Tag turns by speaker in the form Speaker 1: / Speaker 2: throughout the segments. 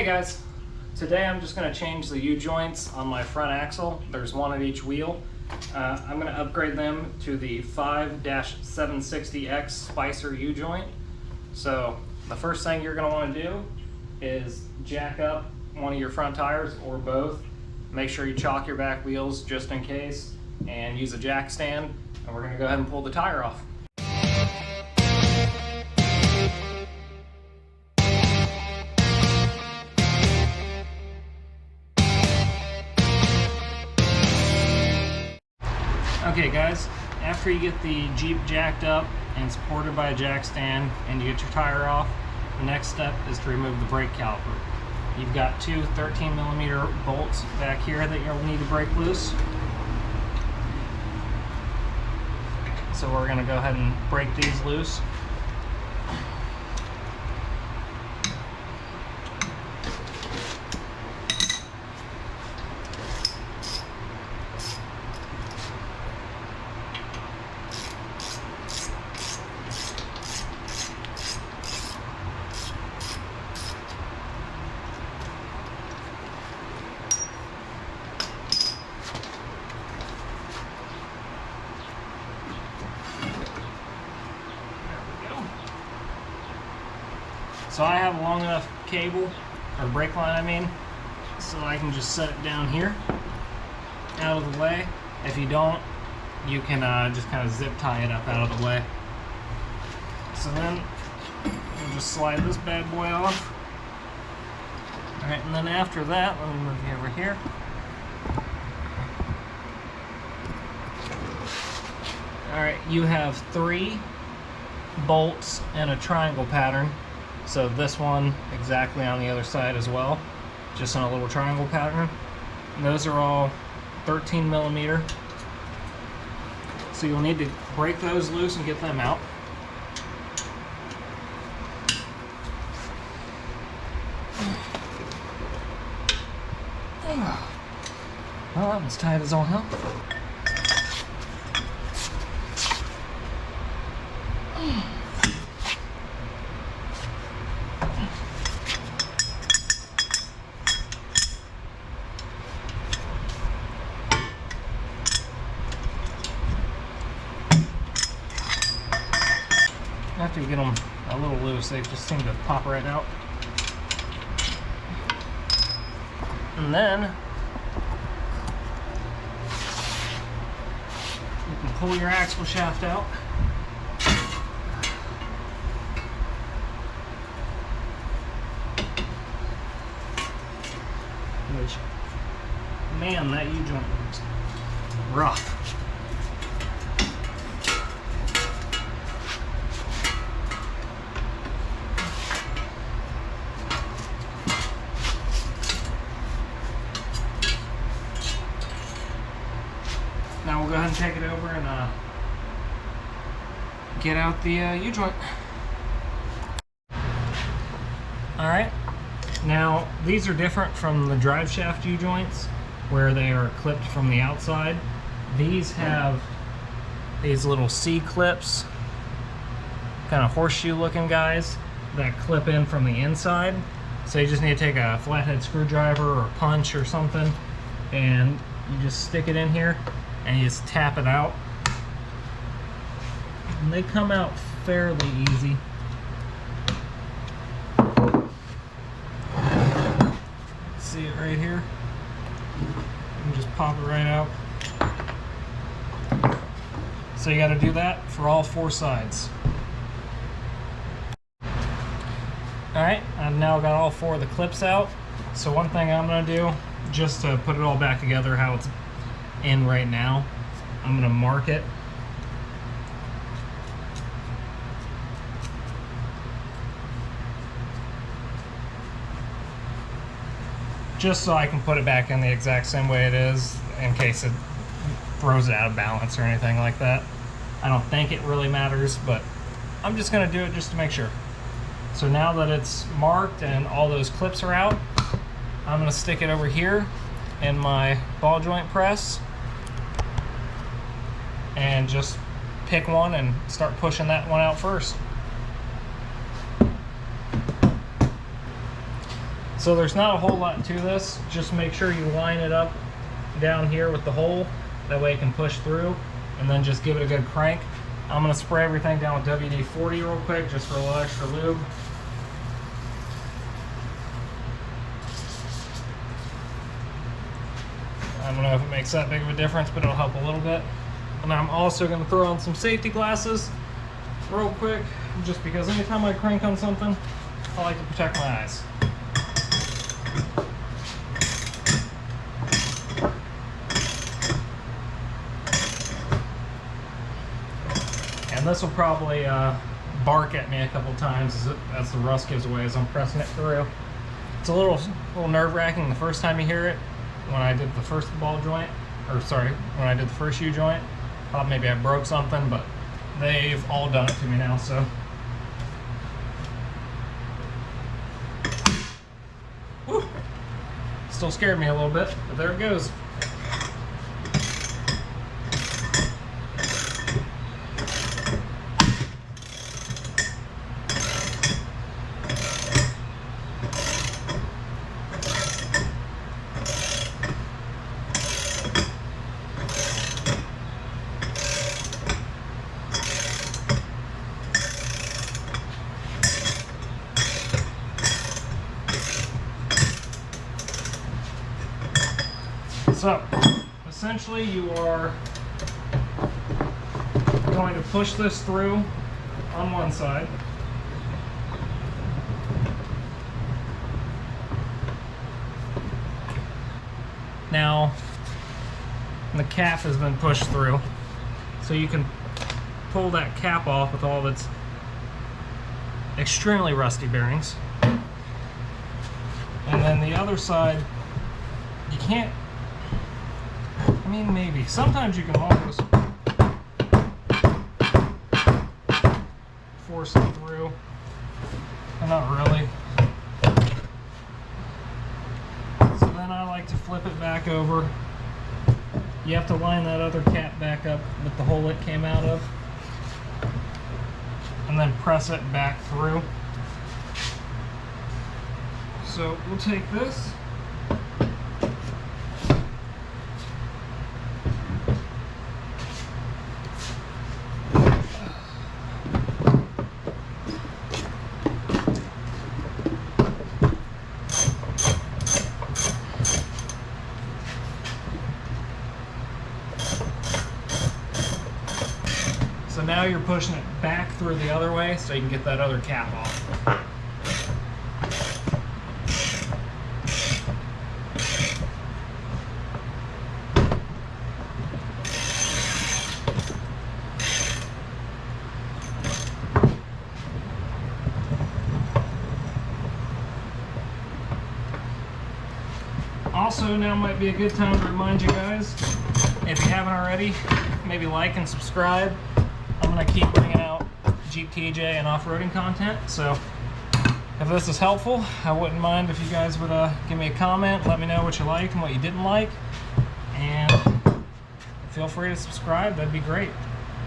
Speaker 1: Hey guys, today I'm just going to change the U-joints on my front axle. There's one at each wheel. I'm going to upgrade them to the 5-760X Spicer U-joint. So the first thing you're going to want to do is jack up one of your front tires or both. Make sure you chock your back wheels just in case and use a jack stand, and we're going to go ahead and pull the tire off. Okay guys, after you get the Jeep jacked up and supported by a jack stand and you get your tire off, the next step is to remove the brake caliper. You've got two 13mm bolts back here that you'll need to break loose. So we're going to go ahead and break these loose. So I have a long enough cable, or brake line I mean, so I can just set it down here, out of the way. If you don't, you can just kind of zip tie it up out of the way. So then, we'll just slide this bad boy off. Alright, and then after that, let me move you over here. Alright, you have 3 bolts in a triangle pattern. So this one exactly on the other side as well, just on a little triangle pattern. And those are all 13mm. So you'll need to break those loose and get them out. Well, that one's tight as all hell. After you get them a little loose, they just seem to pop right out. And then you can pull your axle shaft out. Which, man, that U-joint looks rough. Now we'll go ahead and take it over and get out the U-joint. Alright, now these are different from the drive shaft U-joints where they are clipped from the outside. These have these little C-clips, kind of horseshoe looking guys that clip in from the inside. So you just need to take a flathead screwdriver or a punch or something and you just stick it in here and you just tap it out. And they come out fairly easy. See it right here? You can just pop it right out. So you got to do that for all 4 sides. Alright, I've now got all 4 of the clips out. So one thing I'm going to do, just to put it all back together how it's in right now, I'm going to mark it. Just so I can put it back in the exact same way it is in case it throws it out of balance or anything like that. I don't think it really matters, but I'm just going to do it just to make sure. So now that it's marked and all those clips are out, I'm going to stick it over here in my ball joint press and just pick one and start pushing that one out first. So there's not a whole lot to this. Just make sure you line it up down here with the hole. That way it can push through, and then just give it a good crank. I'm gonna spray everything down with WD-40 real quick, just for a little extra lube. I don't know if it makes that big of a difference, but it'll help a little bit. And I'm also gonna throw on some safety glasses real quick, just because anytime I crank on something, I like to protect my eyes. And this will probably bark at me a couple times as the rust gives away as I'm pressing it through. It's a little nerve-wracking the first time you hear it. When I did the first ball joint, or sorry, when I did the first U-joint, thought maybe I broke something, but they've all done it to me now, so. Whew. Still scared me a little bit, but there it goes. So, essentially you are going to push this through on one side. Now, the cap has been pushed through, so you can pull that cap off with all of its extremely rusty bearings. And then the other side, you can't, I mean, maybe. Sometimes you can almost force it through, but not really. So then I like to flip it back over. You have to line that other cap back up with the hole it came out of, and then press it back through. So we'll take this. So now you're pushing it back through the other way so you can get that other cap off. Also, now might be a good time to remind you guys, if you haven't already, maybe like and subscribe. I'm going to keep bringing out Jeep TJ and off-roading content, so if this is helpful, I wouldn't mind if you guys would give me a comment, let me know what you liked and what you didn't like, and feel free to subscribe, that'd be great.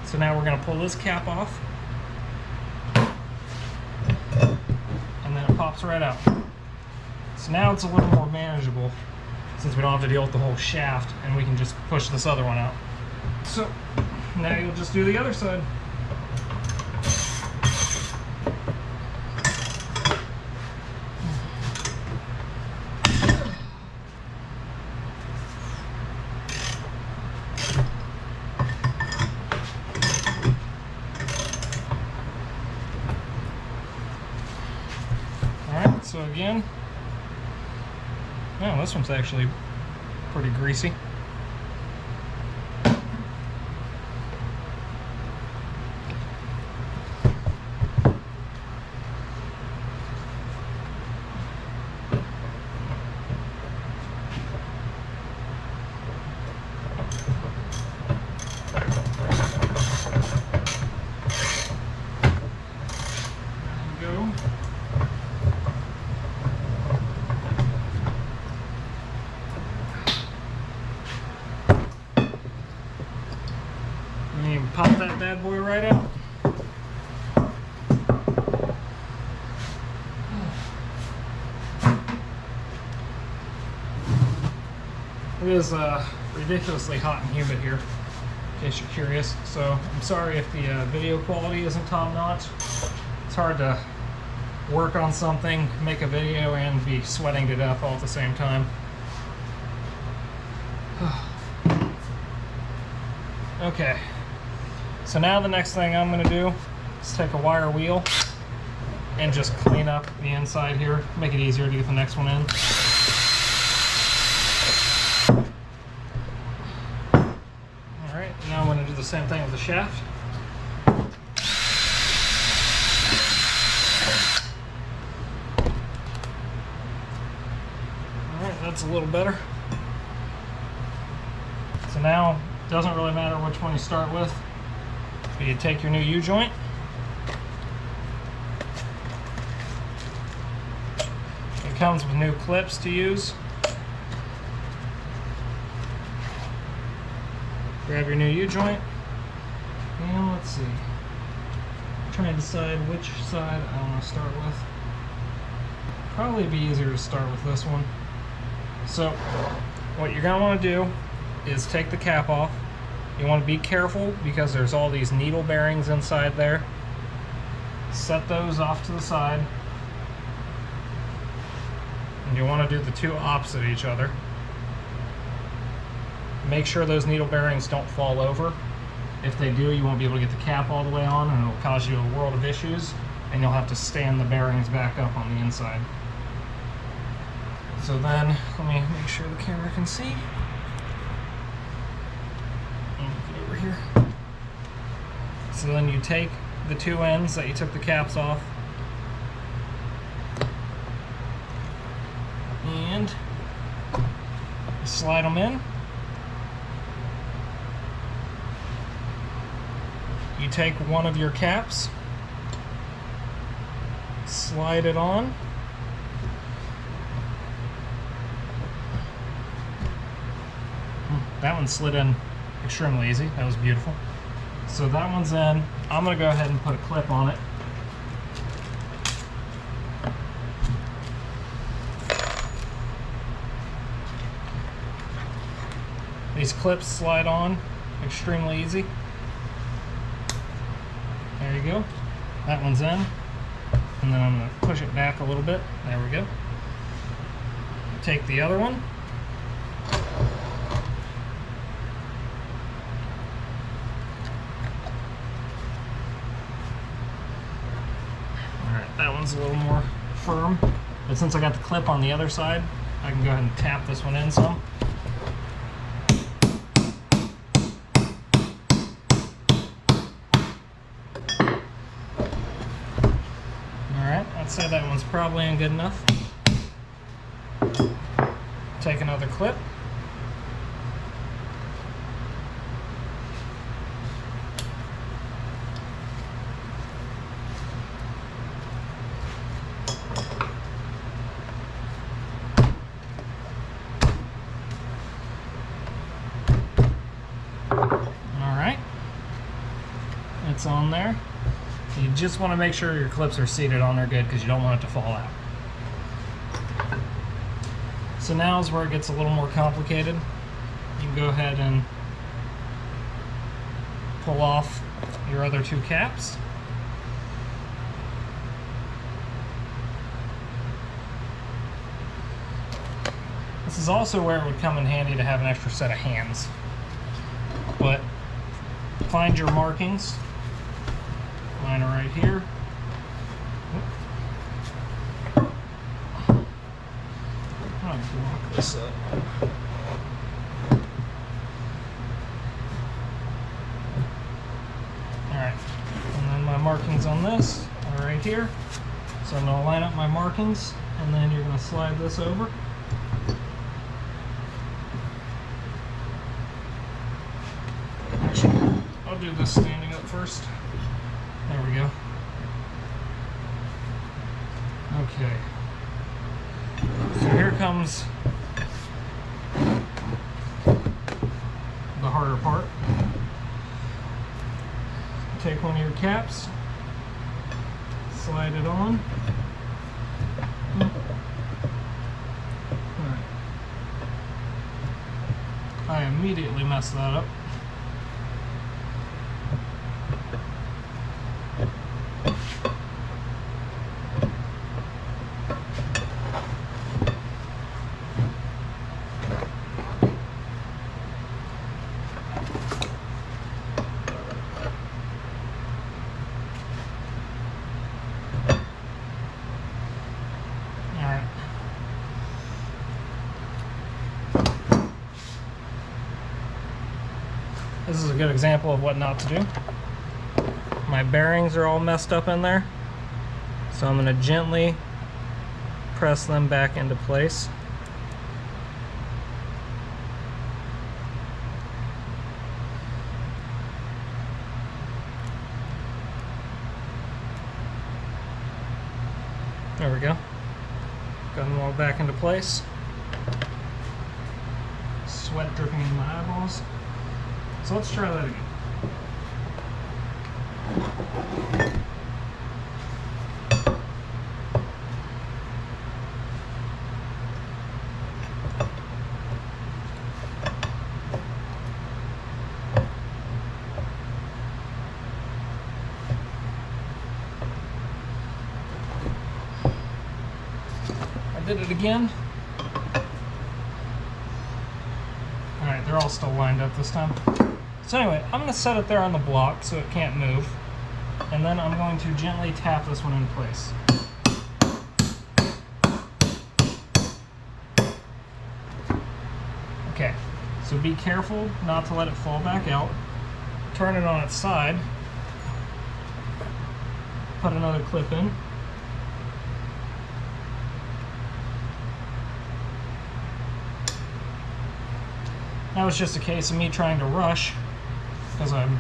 Speaker 1: So now we're going to pull this cap off, and then it pops right out. So now it's a little more manageable, since we don't have to deal with the whole shaft, and we can just push this other one out. So now you'll just do the other side. Alright, so again, oh, this one's actually pretty greasy. Pop that bad boy right out. It is ridiculously hot and humid here, in case you're curious. So I'm sorry if the video quality isn't top notch. It's hard to work on something, make a video, and be sweating to death all at the same time. Okay, so now the next thing I'm going to do is take a wire wheel and just clean up the inside here, make it easier to get the next one in. Alright, now I'm going to do the same thing with the shaft. Alright, that's a little better. So now, it doesn't really matter which one you start with, but you take your new U-joint. It comes with new clips to use. Grab your new U-joint, and let's see. Try and decide which side I want to start with. Probably be easier to start with this one. So, what you're going to want to do is take the cap off. You want to be careful because there's all these needle bearings inside there. Set those off to the side. And you want to do the two opposite each other. Make sure those needle bearings don't fall over. If they do, you won't be able to get the cap all the way on, and it'll cause you a world of issues, and you'll have to stand the bearings back up on the inside. So then, let me make sure the camera can see. Get over here. So then you take the two ends that you took the caps off, and you slide them in. You take one of your caps, slide it on, that one slid in extremely easy. That was beautiful. So that one's in. I'm going to go ahead and put a clip on it. These clips slide on extremely easy. There you go. That one's in. And then I'm going to push it back a little bit. There we go. Take the other one. Alright, that one's a little more firm. But since I got the clip on the other side, I can go ahead and tap this one in some. I'd say that one's probably in good enough. Take another clip. Alright. It's on there. You just want to make sure your clips are seated on there good because you don't want it to fall out. So now is where it gets a little more complicated. You can go ahead and pull off your other two caps. This is also where it would come in handy to have an extra set of hands. But find your markings. Mine are right here. I'll block this up. Alright, and then my markings on this are right here. So I'm going to line up my markings, and then you're going to slide this over. Actually, I'll do this standing up first. There we go. Okay. So here comes the harder part. Take one of your caps, slide it on. Alright. I immediately messed that up. This is a good example of what not to do. My bearings are all messed up in there, so I'm going to gently press them back into place. There we go. Got them all back into place. Sweat dripping in my eyeballs. So let's try that again. I did it again. Alright, they're all still lined up this time. So anyway, I'm going to set it there on the block so it can't move, and then I'm going to gently tap this one in place. Okay, so be careful not to let it fall back out. Turn it on its side. Put another clip in. That was just a case of me trying to rush, because I'm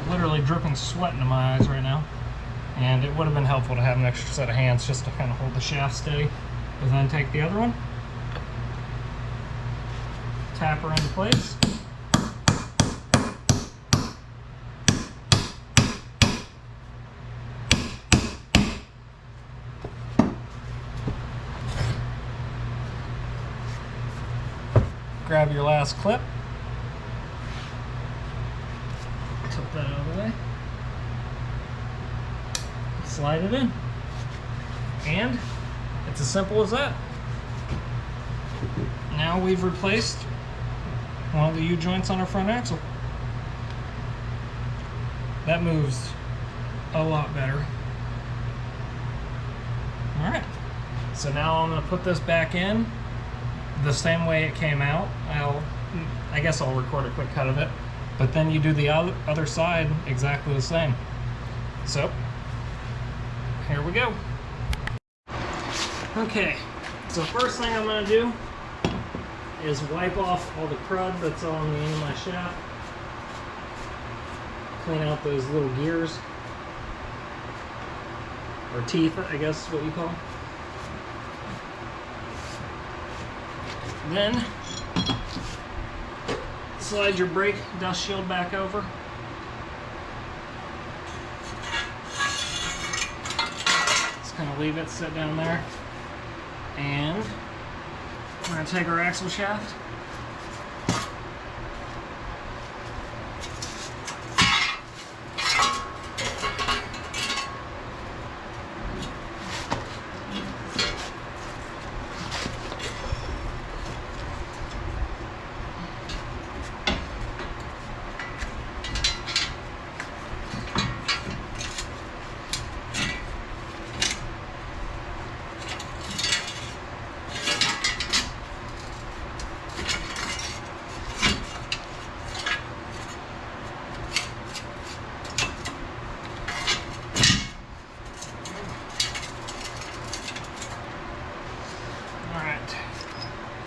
Speaker 1: literally dripping sweat into my eyes right now, and it would have been helpful to have an extra set of hands just to kind of hold the shaft steady, and then take the other one, tap her into place, grab your last clip, tip that out of the way, slide it in, and it's as simple as that. Now we've replaced one of the U-joints on our front axle. That moves a lot better. Alright, so now I'm going to put this back in the same way it came out. I guess I'll record a quick cut of it, but then you do the other side exactly the same. So here we go. Okay, so first thing I'm going to do is wipe off all the crud that's on the end of my shaft. Clean out those little gears, or teeth, I guess is what you call them. Then slide your brake dust shield back over. Just kind of leave it sit down there. And we're going to take our axle shaft.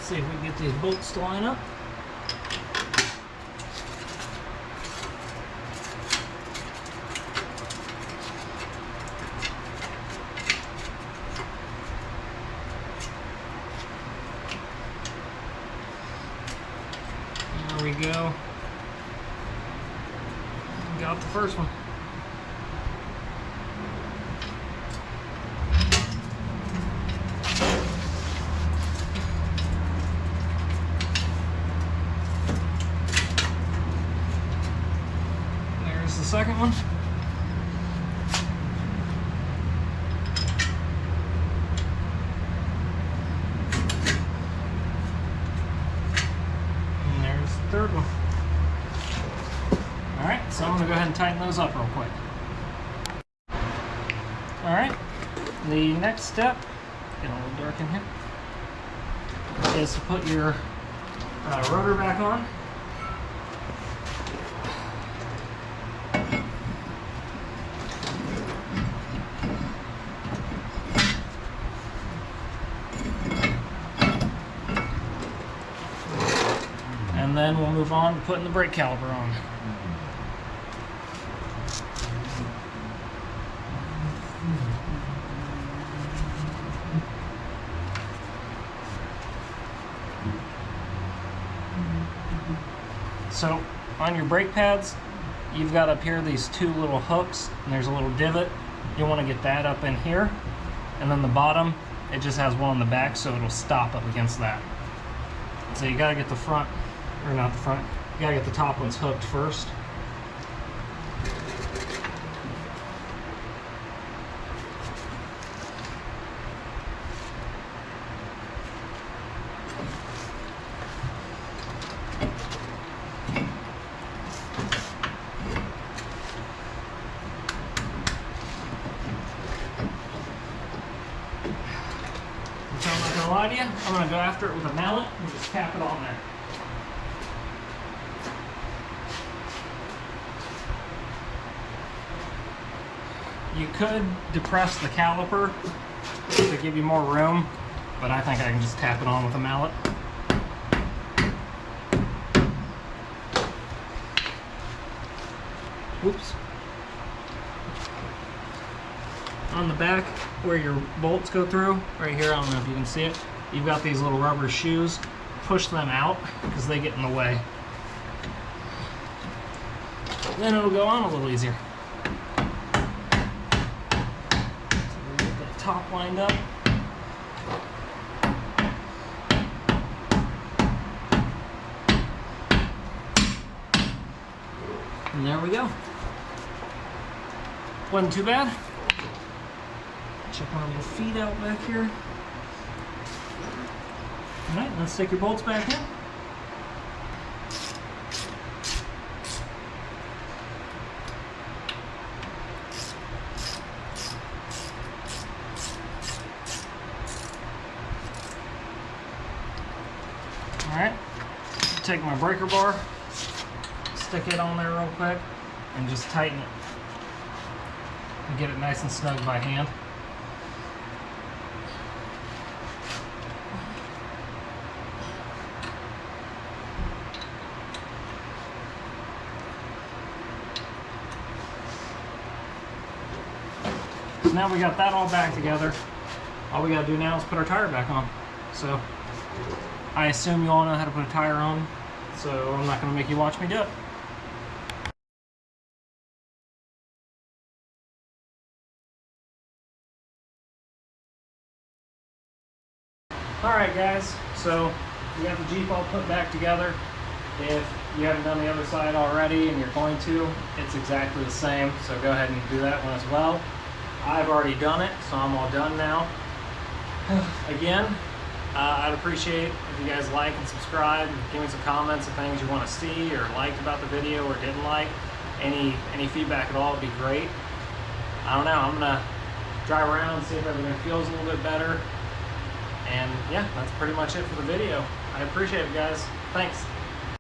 Speaker 1: See if we can get these bolts to line up. There we go. Got the first one. second one. And there's the third one. Alright, so I'm going to go ahead and tighten those up real quick. Alright, the next step, getting a little dark in here, is to put your rotor back on. And then we'll move on to putting the brake caliper on. So on your brake pads, you've got up here these two little hooks, and there's a little divot. You'll want to get that up in here. And then the bottom, it just has one on the back, so it'll stop up against that. So you gotta get the front, or not the front, you gotta get the top ones hooked first. So I'm not gonna lie to you, I'm gonna go after it with a mallet and just tap it on there. You could depress the caliper to give you more room, but I think I can just tap it on with a mallet. Oops. On the back, where your bolts go through, right here, I don't know if you can see it, you've got these little rubber shoes. Push them out, because they get in the way. Then it'll go on a little easier. So we'll get that top lined up. And there we go. Wasn't too bad. Check my little feet out back here. Alright, let's stick your bolts back in. Alright, take my breaker bar, stick it on there real quick, and just tighten it. And get it nice and snug by hand. Now we got that all back together. All we gotta do now is put our tire back on. So I assume you all know how to put a tire on, so I'm not gonna make you watch me do it. Alright guys, so we got the Jeep all put back together. If you haven't done the other side already and you're going to, it's exactly the same, so go ahead and do that one as well. I've already done it, so I'm all done now. Again, I'd appreciate if you guys like and subscribe, and give me some comments of things you want to see or liked about the video or didn't like. Any feedback at all would be great. I don't know, I'm gonna drive around and see if everything feels a little bit better. And yeah, that's pretty much it for the video. I appreciate it, guys. Thanks.